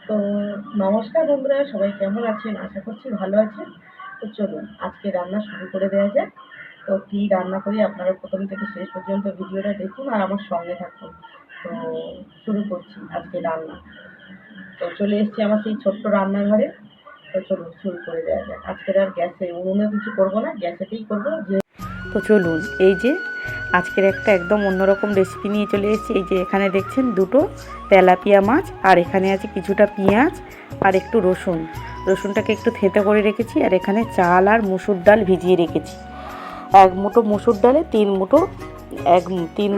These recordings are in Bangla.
তো নমস্কার বন্ধুরা, সবাই কেমন আছেন? আশা করছি ভালো আছেন। তো চলুন আজকে রান্না শুরু করে দেওয়া যাক। তো কী রান্না করি আপনারা প্রথম থেকে শেষ পর্যন্ত ভিডিওটা দেখুন আর আমার সঙ্গে থাকুন। তো শুরু করছি আজকে রান্না। তো চলে এসেছি আমার সেই ছোট্ট রান্নাঘরে। তো চলুন শুরু করে দেওয়া যাক। আজকের আর গ্যাসে উনুনে কিছু করবো না, গ্যাসেতেই করবো। তো চলুন এই যে আজকের একটা একদম অন্যরকম রেসিপি নিয়ে চলে এসেছি। এই যে এখানে দেখছেন দুটো তেলাপিয়া মাছ, আর এখানে আছে কিছুটা পেঁয়াজ আর একটু রসুনটাকে একটু থেঁতো করে রেখেছি। আর এখানে চাল আর মুসুর ডাল ভিজিয়ে রেখেছি। এক মুঠো মুসুর ডালে তিন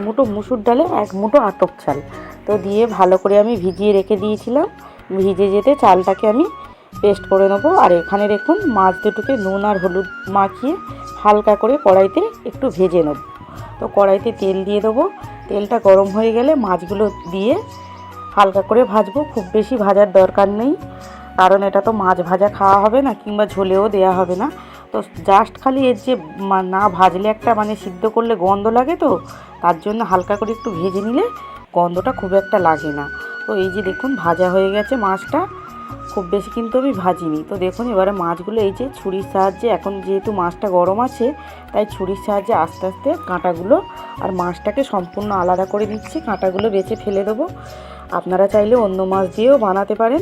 মুঠো মুসুর ডালে এক মুঠো আতপ চাল তো দিয়ে ভালো করে আমি ভিজিয়ে রেখে দিয়েছিলাম। ভিজে যেতে চালটাকে আমি পেস্ট করে নেবো। আর এখানে দেখুন মাছ দুটোকে নুন আর হলুদ মাখিয়ে হালকা করে কড়াইতে একটু ভেজে নেব। তো কড়াইতে তেল দিয়ে দেবো। তেলটা গরম হয়ে গেলে মাছগুলো দিয়ে হালকা করে ভাজবো। খুব বেশি ভাজার দরকার নেই, কারণ এটা তো মাছ ভাজা খাওয়া হবে না, কিংবা ঝোলেও দেওয়া হবে না। তো জাস্ট খালি এর যে না ভাজলে একটা সিদ্ধ করলে গন্ধ লাগে, তো তার জন্য হালকা করে একটু ভেজে নিলে গন্ধটা খুব একটা লাগে না। তো এই যে দেখুন ভাজা হয়ে গেছে মাছটা, খুব বেশি কিন্তু আমি ভাজিনি। তো দেখুন এবারে মাছগুলো এই যে ছুরির সাহায্যে, এখন যেহেতু মাছটা গরম আছে তাই ছুরির সাহায্যে আস্তে আস্তে কাঁটাগুলো আর মাছটাকে সম্পূর্ণ আলাদা করে দিচ্ছি। কাঁটাগুলো বেছে ফেলে দেবো। আপনারা চাইলে অন্য মাছ দিয়েও বানাতে পারেন,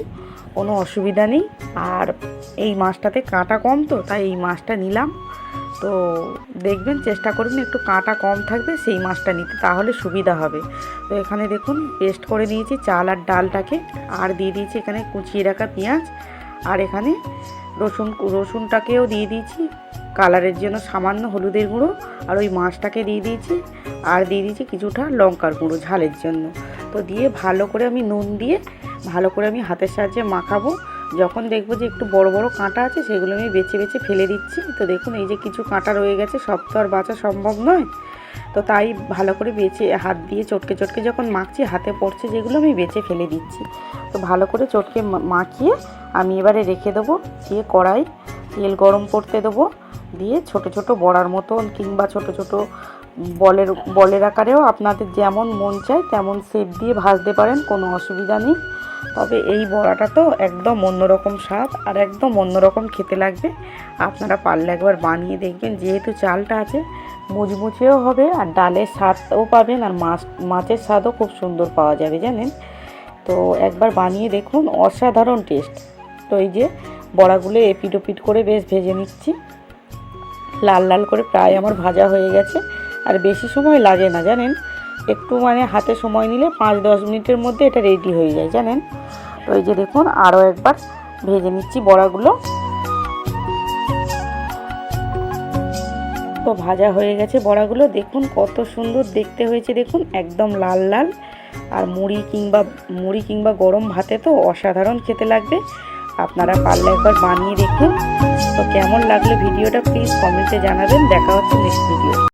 কোনো অসুবিধা নেই। আর এই মাছটাতে কাঁটা কম, তো তাই এই মাছটা নিলাম। তো দেখবেন চেষ্টা করবেন একটু কাঁটা কম থাকবে সেই মাছটা নিতে, তাহলে সুবিধা হবে। তো এখানে দেখুন পেস্ট করে নিয়েছি চাল আর ডালটাকে, আর দিয়ে দিয়েছি এখানে কুচিয়ে রাখা পেঁয়াজ, আর এখানে রসুনটাকেও দিয়ে দিয়েছি কালারের জন্য সামান্য হলুদের গুঁড়ো, আর ওই মাছটাকে দিয়ে দিয়েছি, আর দিয়ে দিয়েছি কিছুটা লঙ্কার গুঁড়ো ঝালের জন্য। তো দিয়ে ভালো করে আমি নুন দিয়ে ভালো করে আমি হাতের সাহায্যে মাখাবো। যখন দেখবো যে একটু বড় বড় কাঁটা আছে সেগুলো আমি বেছে বেছে ফেলে দিচ্ছি। তো দেখুন এই যে কিছু কাঁটা রয়ে গেছে, সব তো আর বাছা সম্ভব নয়, তো তাই ভালো করে বেছে হাত দিয়ে চটকে চটকে যখন মাখছি হাতে পড়ছে যেগুলো আমি বেছে ফেলে দিচ্ছি। তো ভালো করে চটকে মাখিয়ে আমি এবারে রেখে দেবো। দিয়ে কড়াই তেল গরম করতে দেবো, দিয়ে ছোট ছোট বড়ার মতন কিংবা ছোট ছোট বলের আকারেও আপনাদের যেমন মন চায় তেমন শেপ দিয়ে ভাজতে পারেন, কোনো অসুবিধা নেই। তবে এই বড়াটা তো একদম অন্যরকম স্বাদ আর একদম অন্যরকম খেতে লাগবে। আপনারা পারলে একবার বানিয়ে দেখবেন, যেহেতু চালটা আছে মুচমুচেও হবে আর ডালের স্বাদও পাবেন, আর মাছের স্বাদও খুব সুন্দর পাওয়া যাবে জানেন। তো একবার বানিয়ে দেখুন, অসাধারণ টেস্ট। তো এই যে বড়াগুলো এপিট ওপিট করে বেশ ভেজে নিচ্ছি, লাল লাল করে প্রায় আমার ভাজা হয়ে গেছে। আর বেশি সময় লাগে না জানেন, একটু হাতে সময় নিলে 5-10 মিনিটের মধ্যে এটা রেডি হয়ে যায় জানেন। তো এই যে দেখুন আরও একবার ভেজে নিচ্ছি বড়াগুলো। তো ভাজা হয়ে গেছে বড়াগুলো, দেখুন কত সুন্দর দেখতে হয়েছে, দেখুন একদম লাল লাল। আর মুড়ি কিংবা গরম ভাতে তো অসাধারণ খেতে লাগবে। আপনারা পারলে একবার বানিয়ে দেখুন। তো কেমন লাগলো ভিডিওটা প্লিজ কমেন্টে জানাবেন। দেখা হচ্ছে নেক্সট ভিডিও।